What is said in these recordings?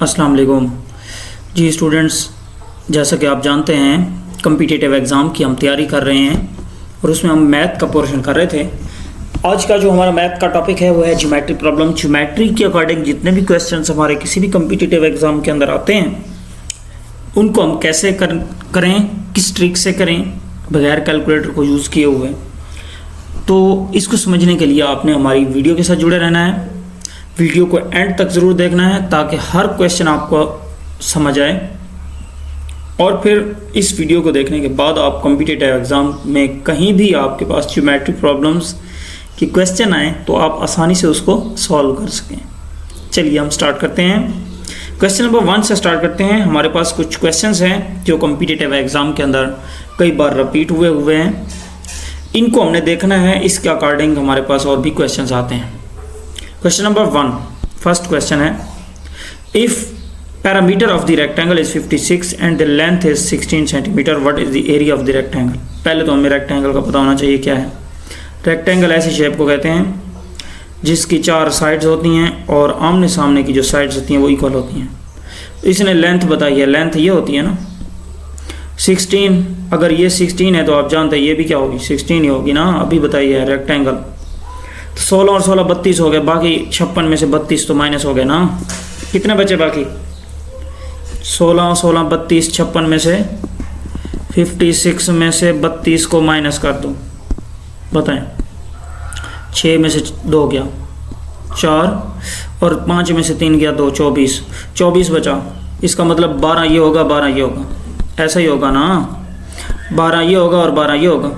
अस्सलाम वालेकुम जी स्टूडेंट्स, जैसा कि आप जानते हैं कम्पिटिटिव एग्ज़ाम की हम तैयारी कर रहे हैं और उसमें हम मैथ का पोर्शन कर रहे थे। आज का जो हमारा मैथ का टॉपिक है वो है ज्योमेट्री प्रॉब्लम। ज्योमेट्री के अकॉर्डिंग जितने भी क्वेश्चंस हमारे किसी भी कम्पिटिटिव एग्ज़ाम के अंदर आते हैं उनको हम कैसे करें, किस ट्रिक से करें बगैर कैलकुलेटर को यूज़ किए हुए। तो इसको समझने के लिए आपने हमारी वीडियो के साथ जुड़े रहना है, वीडियो को एंड तक ज़रूर देखना है ताकि हर क्वेश्चन आपको समझ आए और फिर इस वीडियो को देखने के बाद आप कॉम्पिटिटिव एग्ज़ाम में कहीं भी आपके पास ज्योमेट्री प्रॉब्लम्स की क्वेश्चन आए तो आप आसानी से उसको सॉल्व कर सकें। चलिए हम स्टार्ट करते हैं। क्वेश्चन नंबर 1 से स्टार्ट करते हैं। हमारे पास कुछ क्वेश्चंस हैं जो कॉम्पिटिटिव एग्ज़ाम के अंदर कई बार रिपीट हुए हैं, इनको हमने देखना है, इसके अकॉर्डिंग हमारे पास और भी क्वेश्चंस आते हैं। क्वेश्चन नंबर 1, फर्स्ट क्वेश्चन है, if parameter of the rectangle is 56 and the length is 16 centimetre, what is the area of the rectangle. पहले तो हमें रेक्टेंगल का पता होना चाहिए क्या है। रेक्टेंगल ऐसी शेप को कहते हैं जिसकी 4 साइड्स होती हैं और आमने सामने की जो साइड्स होती हैं वो इक्वल होती हैं। इसने लेंथ बताई है, लेंथ ये होती है ना 16, अगर ये 16 है तो आप जानते हैं ये भी क्या होगी 16 ही होगी ना, अभी बताइए है रेक्टेंगल। तो 16 और 16 32 हो गए, बाकी 56 में से 32 तो माइनस हो गए ना, कितने बचे बाकी 16 और 16 32, 56 में से 56 में से 32 को माइनस कर दो, बताएं 6 में से 2 गया 4 और 5 में से 3 गया 2, 24 बचा। इसका मतलब 12 ये होगा 12 ये होगा, ऐसा ही होगा ना, 12 ये होगा और 12 ये होगा।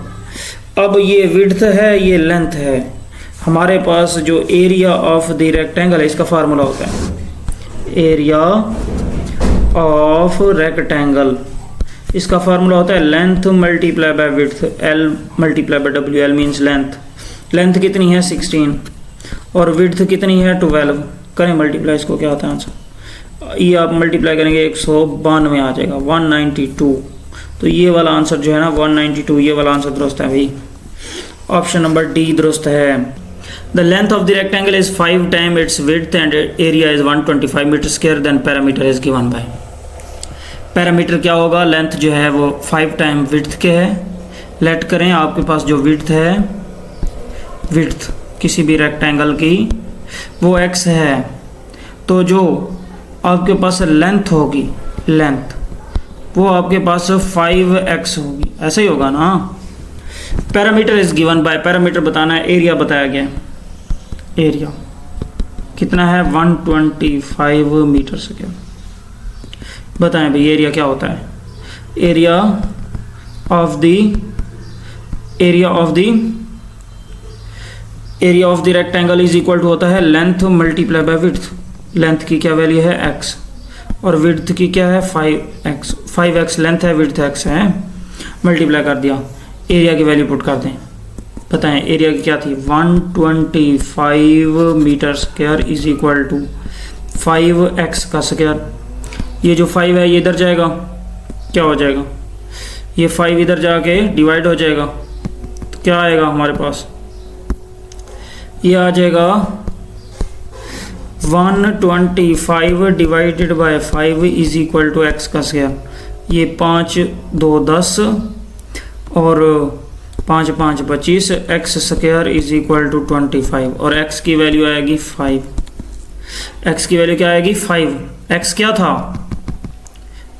अब ये विड्थ है ये लेंथ है, हमारे पास जो एरिया ऑफ द रेक्टेंगल है इसका फार्मूला होता है एरिया ऑफ रेक्टेंगल, इसका फार्मूला होता है length multiply by width, L multiply by W. L means length, length कितनी है 16 और विड्थ कितनी है 12। करें मल्टीप्लाई, इसको क्या आता है आंसर, ये आप मल्टीप्लाई करेंगे 192 आ जाएगा 192। तो ये वाला आंसर जो है ना 192, ये वाला आंसर दुरुस्त है भाई, ऑप्शन नंबर डी दुरुस्त है। The length of the rectangle is 5 time its width and area is 125 meter square, then parameter is given by. Parameter क्या होगा, लेंथ जो है वो 5 टाइम विड्थ के है। लेट करें आपके पास जो विड्थ है, विड्थ किसी भी रेक्टेंगल की वो x है, तो जो आपके पास लेंथ होगी, लेंथ वो आपके पास 5x होगी, ऐसा ही होगा ना। Parameter is given by, parameter बताना है, एरिया बताया गया, एरिया कितना है 125 मीटर स्क्वायर। बताएं भाई एरिया क्या होता है, area of the rectangle is equal to होता है length multiply by width. Length की क्या वैल्यू है x और विड्थ की क्या है 5x लेंथ है, विड्थ x है, मल्टीप्लाई कर दिया, एरिया की वैल्यू पुट कर दें। बताएं एरिया की क्या थी 125 meter square is equal to 5x का स्क्वायर। ये जो 5 है ये इधर जाएगा, क्या हो जाएगा, ये 5 इधर जाके डिवाइड हो जाएगा, तो क्या आएगा हमारे पास, ये आ जाएगा 125 divided by 5 is equal to x का स्क्वायर। ये 5 2 10 और 5 5 25, x square is equal to 25 और x की वैल्यू आएगी 5। x की वैल्यू क्या आएगी 5। x क्या था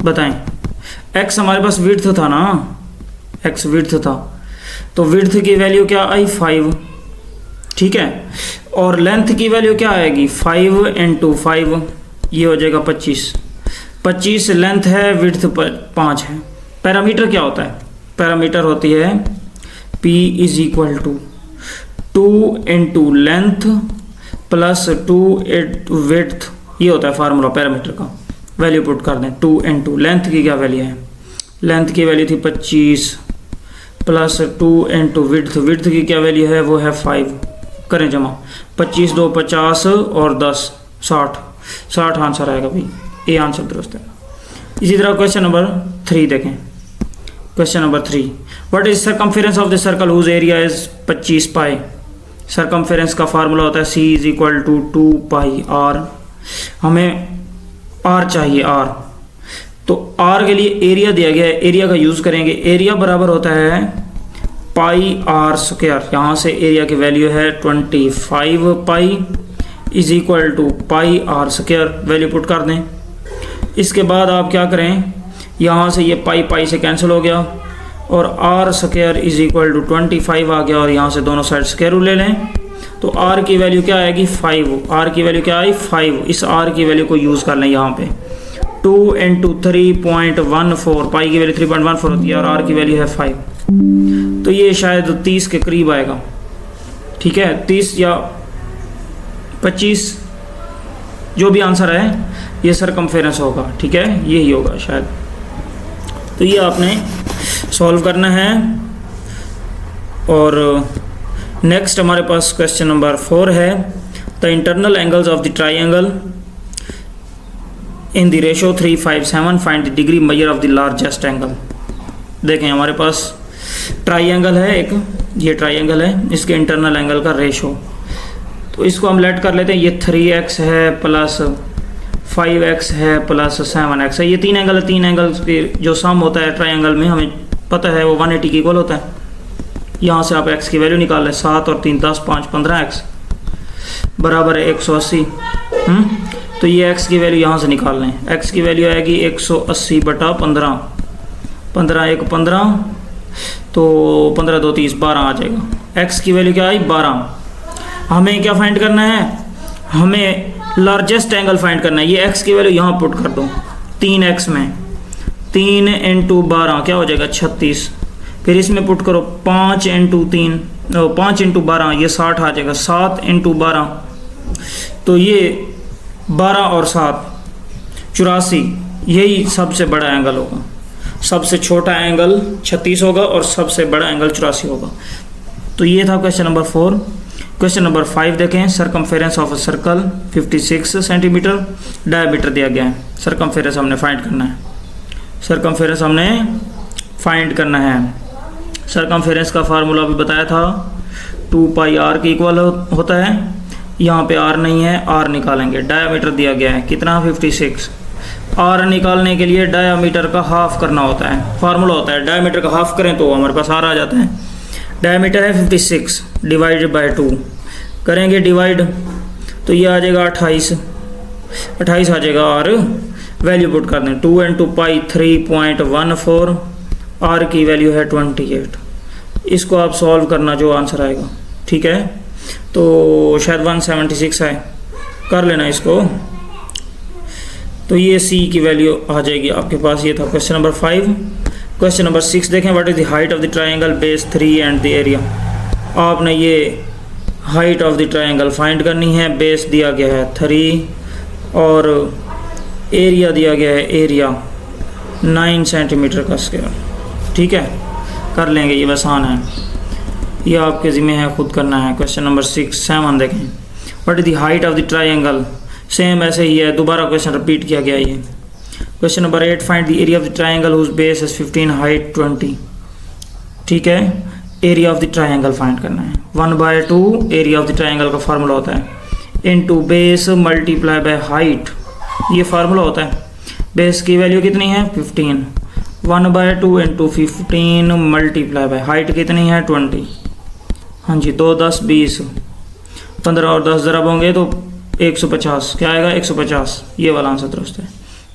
बताएं, x हमारे पास विड्थ था ना, x विड्थ था, तो विड्थ की वैल्यू क्या आई 5, ठीक है। और लेंथ की वैल्यू क्या आएगी 5 इंटू 5, ये हो जाएगा 25 लेंथ है, विड्थ 5 है। पैरामीटर क्या होता है, पैरामीटर होती है P is equal to 2 into length plus 2 into width, ये होता है फार्मूला पैरामीटर का। वैल्यू पुट कर दें 2 इंटू लेंथ की क्या वैल्यू है, लेंथ की वैल्यू थी 25 प्लस 2 इंटू विड्थ, विड्थ की क्या वैल्यू है वो है 5। करें जमा, 25 2 50 और 10 60 आंसर आएगा भाई, ये आंसर दुरुस्त है। इसी तरह क्वेश्चन नंबर 3 देखें। Question number 3, what is circumference of the circle whose area is 25 pi. Circumference का फार्मूला होता है C is equal to 2 pi r. हमें आर चाहिए, आर। तो आर के लिए एरिया दिया गया है, एरिया का यूज़ करेंगे। एरिया बराबर होता है पाई आर स्क्वायर। यहाँ से एरिया की वैल्यू है 25 pi is equal to pi r square, value put कर दें। इसके बाद आप क्या करें, यहाँ से ये पाई पाई से कैंसिल हो गया और r square is equal to 25 आ गया, और यहाँ से दोनों साइड स्क्वायर रूट ले लें। तो आर की वैल्यू क्या आएगी 5, आर की वैल्यू क्या आई 5। इस आर की वैल्यू को यूज़ कर लें यहाँ पे 2 × 3.14, पाई की वैल्यू 3.14 होती है और आर की वैल्यू है 5। तो ये शायद 30 के करीब आएगा, ठीक है, 30 या 25, जो भी आंसर है ये सरकमफेरेंस होगा, ठीक है, यही होगा शायद। तो ये आपने सॉल्व करना है। और नेक्स्ट हमारे पास क्वेश्चन नंबर 4 है, the internal angles of the triangle in the ratio 3:5:7 find the degree measure of the largest angle. देखें हमारे पास ट्राइंगल है एक, ये ट्राइंगल है, इसके इंटरनल एंगल का रेशो, तो इसको हम लेट कर लेते हैं। ये 3x है प्लस 5x है प्लस 7x है, ये 3 एंगल है। 3 एंगल्स के जो सम होता है ट्राइंगल में हमें पता है वो 180 के इक्वल होता है। यहाँ से आप x की वैल्यू निकाल लें, 7 और 3 10 5 15x बराबर है 180। तो ये x की वैल्यू यहाँ से निकाल लें, x की वैल्यू आएगी 180/15, 15 1 15, तो 15 2 30 12 आ जाएगा। x की वैल्यू क्या आई 12। हमें क्या फाइंड करना है, हमें लार्जेस्ट एंगल फाइंड करना है। ये x की वैल्यू यहाँ पुट कर दो 3x में, 3 × 12 क्या हो जाएगा 36। फिर इसमें पुट करो 5 × 3 5 × 12 ये 60 आ जाएगा, 7 × 12 तो ये 12 और 7 84, यही सबसे बड़ा एंगल होगा। सबसे छोटा एंगल 36 होगा और सबसे बड़ा एंगल 84 होगा। तो ये था क्वेश्चन नंबर 4। क्वेश्चन नंबर 5 देखें, circumference of a circle 56 centimetre, diameter दिया गया है। सरकमफेरेंस हमने फाइंड करना है, सरकमफेरेंस हमने फाइंड करना है। सरकमफेरेंस का फार्मूला भी बताया था, 2 पाई आर के इक्वल होता है। यहाँ पे आर नहीं है, आर निकालेंगे। डायमीटर दिया गया है कितना 56। आर निकालने के लिए डायमीटर का हाफ करना होता है, फार्मूला होता है डायमीटर का हाफ करें तो हमारे पास आर आ जाता है। डायमीटर है 56 डिवाइडेड बाय 2, करेंगे डिवाइड तो ये आ जाएगा 28 आ जाएगा। और वैल्यू पुट कर दें 2 × पाई 3.14, आर की वैल्यू है 28। इसको आप सॉल्व करना जो आंसर आएगा, ठीक है। तो शायद 176 है, कर लेना इसको। तो ये सी की वैल्यू आ जाएगी आपके पास। ये था क्वेश्चन नंबर 5। क्वेश्चन नंबर 6 देखें, what is the height of the triangle base 3 and the area. आपने ये height of the triangle find करनी है। बेस दिया गया है 3 और एरिया दिया गया है, एरिया 9 सेंटीमीटर का स्क्वायर, ठीक है, कर लेंगे, ये आसान है, ये आपके ज़िम्मे है, खुद करना है। क्वेश्चन नंबर 6 7 देखें, what is the height of the triangle. Same ऐसे ही है, दोबारा क्वेश्चन रिपीट किया गया ये। Question number 8, find the area of the triangle whose base is 15 height 20, ठीक है। Area of the triangle find करना है। 1/2 एरिया ऑफ द ट्राइंगल का फार्मूला होता है, into base multiply by height, ये फार्मूला होता है। बेस की वैल्यू कितनी है 15, 1/2 × 15 मल्टीप्लाई बाय हाइट कितनी है 20। हाँ जी, 2 10 20, 15 और 10 ज़रब होंगे तो 150, क्या आएगा 150, ये वाला आंसर दुरुस्त है।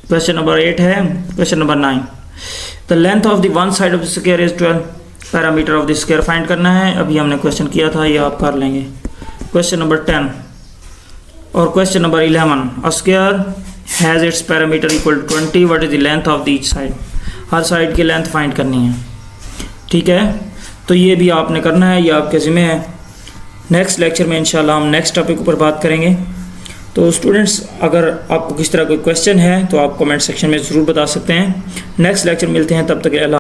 क्वेश्चन नंबर 8 है। Question number 9, the length of the one side of the square is 12, parameter of the square find करना है। अभी हमने क्वेश्चन किया था, ये आप कर लेंगे। क्वेश्चन नंबर 10 और question number 11, a square has its parameter equal to 20, what is the length of the each side. हर साइड की लेंथ फाइंड करनी है, ठीक है। तो ये भी आपने करना है, ये आपके ज़िम्मे है। नेक्स्ट लेक्चर में इंशाल्लाह हम नेक्स्ट टॉपिक पर बात करेंगे। तो स्टूडेंट्स, अगर आपको किस तरह कोई क्वेश्चन है तो आप कमेंट सेक्शन में ज़रूर बता सकते हैं। नेक्स्ट लेक्चर मिलते हैं, तब तक अल्लाह।